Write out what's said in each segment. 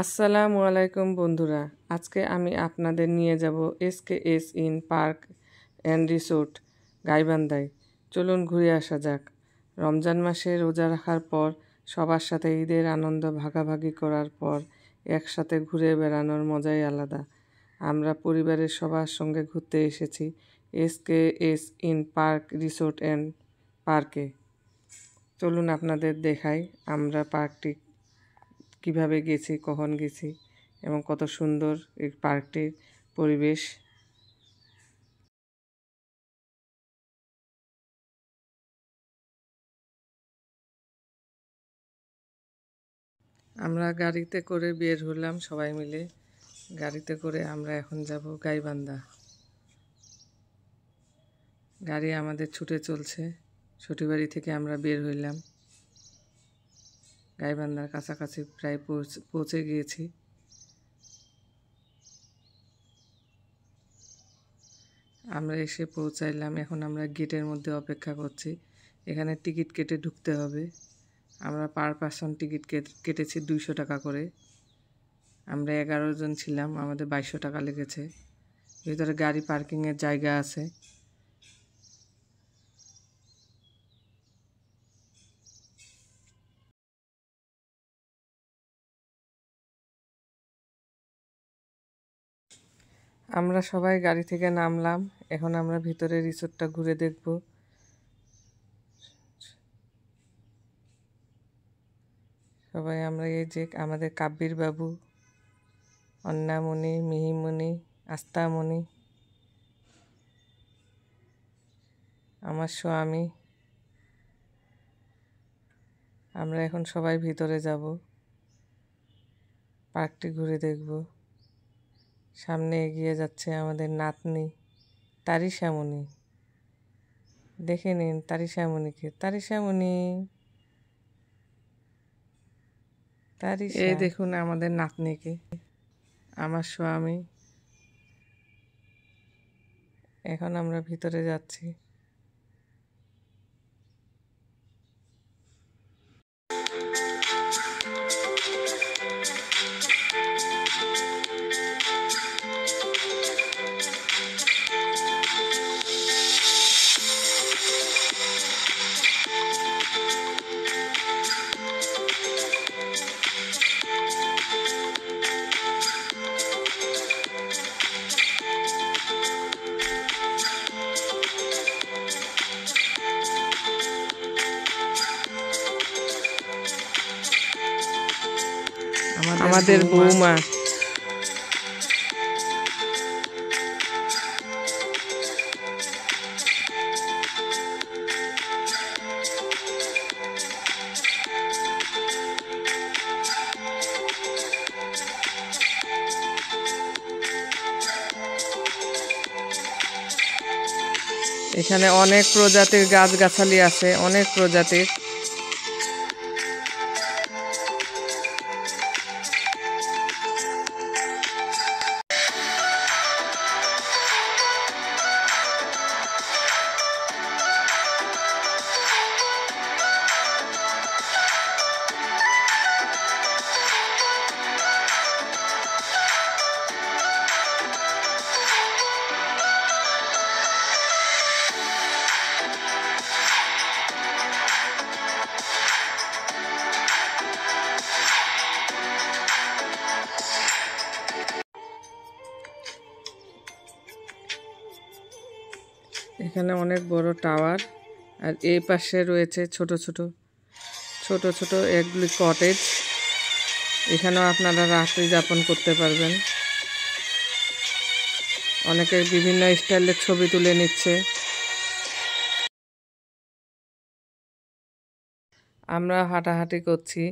আসসালামু আলাইকুম বন্ধুরা, আজকে আমি আপনাদের নিয়ে যাব SKS inn park and resort গাইবান্ধায়। চলুন ঘুরে আসা যাক। রমজান মাসে রোজা রাখার পর সবার সাথে ঈদের আনন্দ ভাগাভাগি করার পর একসাথে ঘুরে বেড়ানোর মজাই আলাদা। আমরা পরিবারের সবার সঙ্গে ঘুরতে এসেছি SKS inn park resort and পার্কে। চলুন আপনাদের দেখাই আমরা পার্কটি কিভাবে গেছি, কখন গেছি এবং কত সুন্দর এই পার্কটির পরিবেশ। আমরা গাড়িতে করে বের হলাম সবাই মিলে। গাড়িতে করে আমরা এখন যাব গাইবান্ধা। গাড়ি আমাদের ছুটে চলছে। ছুটিবাড়ি থেকে আমরা বের হইলাম। গাইবান্ধার কাছাকাছি প্রায় পৌঁছে গিয়েছি। আমরা এসে পৌঁছাইলাম। এখন আমরা গেটের মধ্যে অপেক্ষা করছি। এখানে টিকিট কেটে ঢুকতে হবে। আমরা পার পারসন টিকিট কেটেছি 200 টাকা করে। আমরা 11 জন ছিলাম, আমাদের 2200 টাকা লেগেছে। ভিতরে গাড়ি পার্কিংয়ের জায়গা আছে। আমরা সবাই গাড়ি থেকে নামলাম। এখন আমরা ভিতরে রিসোর্টটা ঘুরে দেখব। সবাই আমরা এই যে আমাদের কাব্বির বাবু, অন্নামণি, মিহিমণি, আস্তামণি, আমার স্বামী, আমরা এখন সবাই ভিতরে যাব, পার্কটি ঘুরে দেখব। সামনে এগিয়ে যাচ্ছে আমাদের নাতনি তারিশামণি। দেখে নিন তারিশামণিকে। তারিশামণি, এই দেখুন আমাদের নাতনিকে, আমার স্বামী। এখন আমরা ভিতরে যাচ্ছি। আমাদের বৌমা। এখানে অনেক প্রজাতির গাছগাছালি আছে, অনেক প্রজাতির। এখানে অনেক বড় টাওয়ার, আর এই পাশে রয়েছে ছোট ছোট এগুলি কটেজ। এখানেও আপনারা রাত্রি যাপন করতে পারবেন। অনেকে বিভিন্ন স্টাইলের ছবি তুলে নিচ্ছে। আমরা হাঁটাহাঁটি করছি।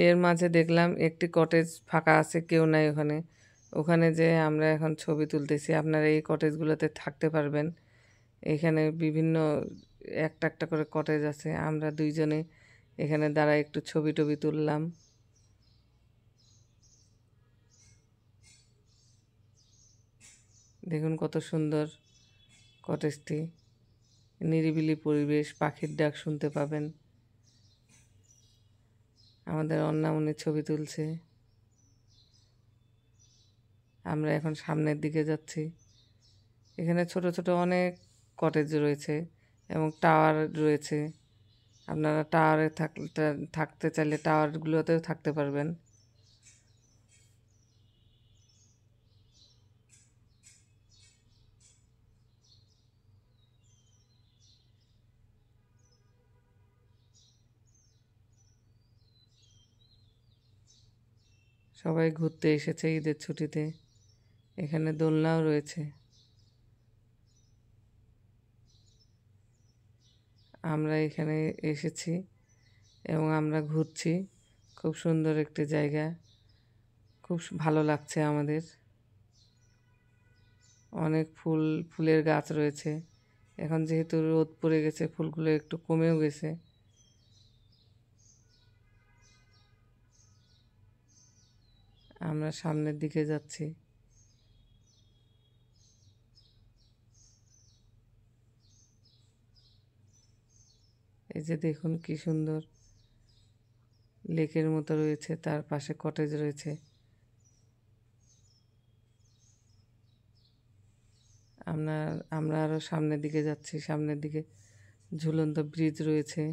এর মাঝে দেখলাম একটি কটেজ ফাঁকা আছে, কেউ নাই ওখানে। ওখানে যে আমরা এখন ছবি তুলতেছি। আপনারা এই কটেজগুলোতে থাকতে পারবেন। এখানে বিভিন্ন একটা করে কটেজ আছে। আমরা দুইজনে এখানে দাঁড়ায় একটু ছবি টবি তুললাম। দেখুন কত সুন্দর কটেজটি, নিরিবিলি পরিবেশ, পাখির ডাক শুনতে পাবেন। আমাদের অন্নামণি ছবি তুলছে। আমরা এখন সামনের দিকে যাচ্ছি। এখানে ছোট ছোট অনেক কটেজ রয়েছে এবং টাওয়ার রয়েছে। আপনারা টাওয়ারে থাকতে চাইলে টাওয়ারগুলোতেও থাকতে পারবেন। সবাই ঘুরতে এসেছে ঈদের ছুটিতে। এখানে দোলনাও রয়েছে। আমরা এখানে এসেছি এবং আমরা ঘুরছি। খুব সুন্দর একটি জায়গা, খুব ভালো লাগছে আমাদের। অনেক ফুলের গাছ রয়েছে। এখন যেহেতু রোদ পড়ে গেছে, ফুলগুলো একটু কমেও গেছে। আমরা সামনের দিকে যাচ্ছি। এই যে দেখুন কি সুন্দর লেকের মতো রয়েছে, তার পাশে কটেজ রয়েছে। আমরা আমরা আরও সামনের দিকে যাচ্ছি। সামনের দিকে ঝুলন্ত ব্রিজ রয়েছে।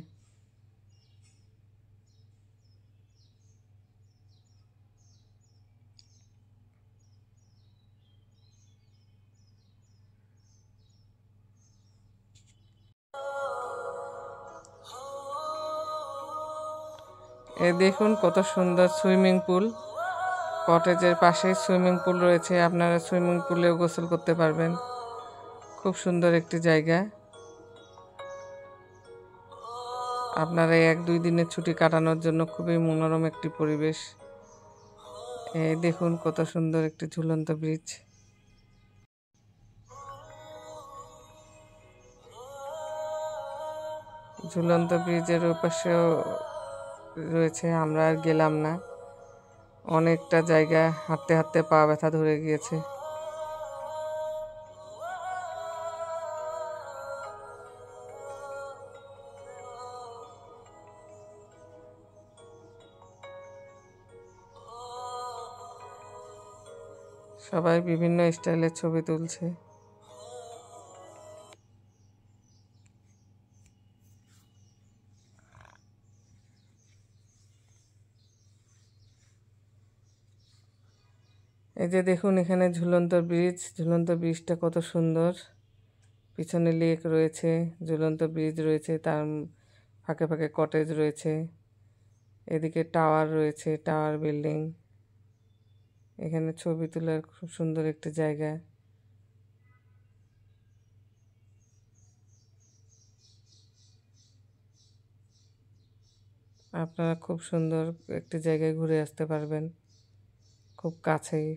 দেখুন কত সুন্দর সুইমিং পুল। কটেজের পাশে সুইমিং পুল রয়েছে, আপনারা সুইমিং পুলেও গোসল করতে পারবেন। খুব সুন্দর একটি জায়গা। আপনারা 1-2 দিনের ছুটি কাটানোর জন্য খুবই মনোরম একটি পরিবেশ। দেখুন কত সুন্দর একটি ঝুলন্ত ব্রিজ। ঝুলন্ত ব্রিজের ওপাশেও রয়েছে, আমরা আর গেলাম না। অনেকটা জায়গা হাঁটতে হাঁটতে পা ব্যথা ধরে গিয়েছে। সবাই বিভিন্ন স্টাইলের ছবি তুলছে। এই যে দেখুন এখানে ঝুলন্ত ব্রিজ। ঝুলন্ত ব্রিজটা কত সুন্দর। পিছনে লেক রয়েছে, ঝুলন্ত ব্রিজ রয়েছে, তার ফাঁকে ফাঁকে কটেজ রয়েছে। এদিকে টাওয়ার রয়েছে, টাওয়ার বিল্ডিং। এখানে ছবি তোলার খুব সুন্দর একটি জায়গা। আপনারা খুব সুন্দর একটি জায়গায় ঘুরে আসতে পারবেন, খুব কাছেই।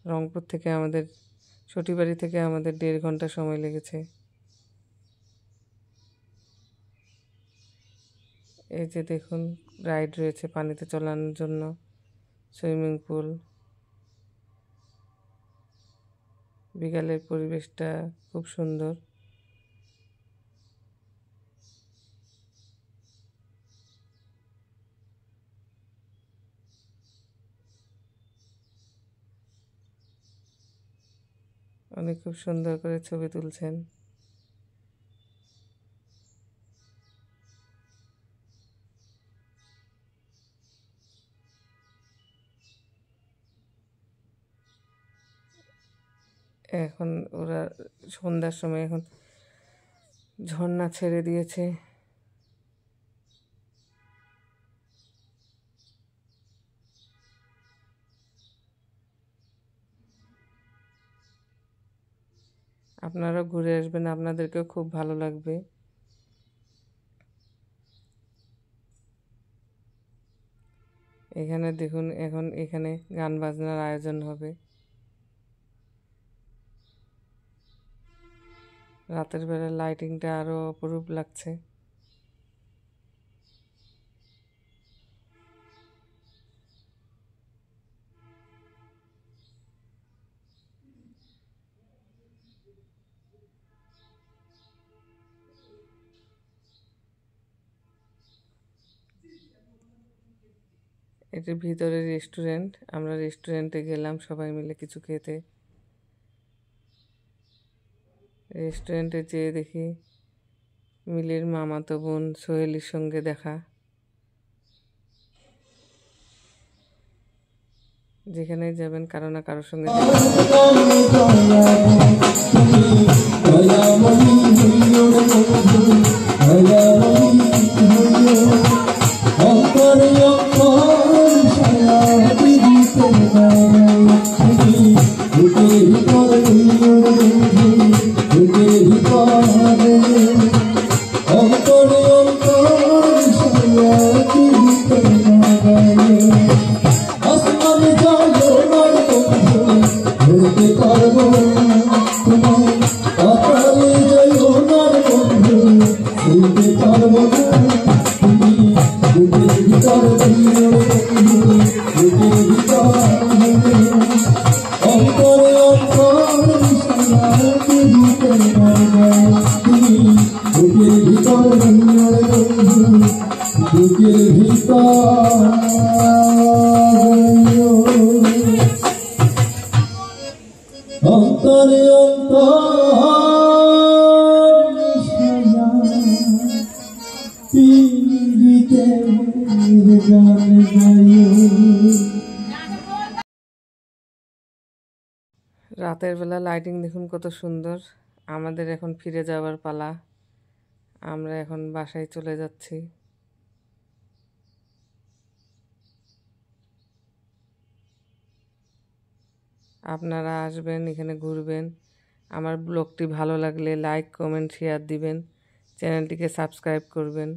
রংপুর থেকে আমাদের, সটিবাড়ি থেকে আমাদের 1.5 ঘন্টা সময় লেগেছে। এই যে দেখুন রাইড রয়েছে পানিতে চলানোর জন্য, সুইমিং পুল। বিকালের পরিবেশটা খুব সুন্দর। অনেক খুব সুন্দর করে ছবি তুলছেন। এখন ওরা সন্ধ্যার সময় এখন ঝর্ণা ছেড়ে দিয়েছে। আপনারা ঘুরে আসবেন, আপনাদেরকেও খুব ভালো লাগবে। এখানে দেখুন এখন এখানে গান বাজনার আয়োজন হবে। রাতের বেলা লাইটিংটা আরো অপরূপ লাগছে। এটির ভিতরে রেস্টুরেন্ট। আমরা রেস্টুরেন্টে গেলাম সবাই মিলে কিছু খেতে। রেস্টুরেন্টে যেয়ে দেখি মিলির মামাতো বোন সোহেলির সঙ্গে দেখা। যেখানেই যাবেন কারো না কারোর সঙ্গে অন্তরে রাতের বেলা লাইটিং দেখুন কত সুন্দর। আমাদের এখন ফিরে যাওয়ার পালা। আমরা এখন বাসায় চলে যাচ্ছি। আপনারা আসবেন, এখানে ঘুরবেন। আমার ব্লগটি ভালো লাগলে লাইক, কমেন্ট, শেয়ার দিবেন। চ্যানেলটিকে সাবস্ক্রাইব করবেন।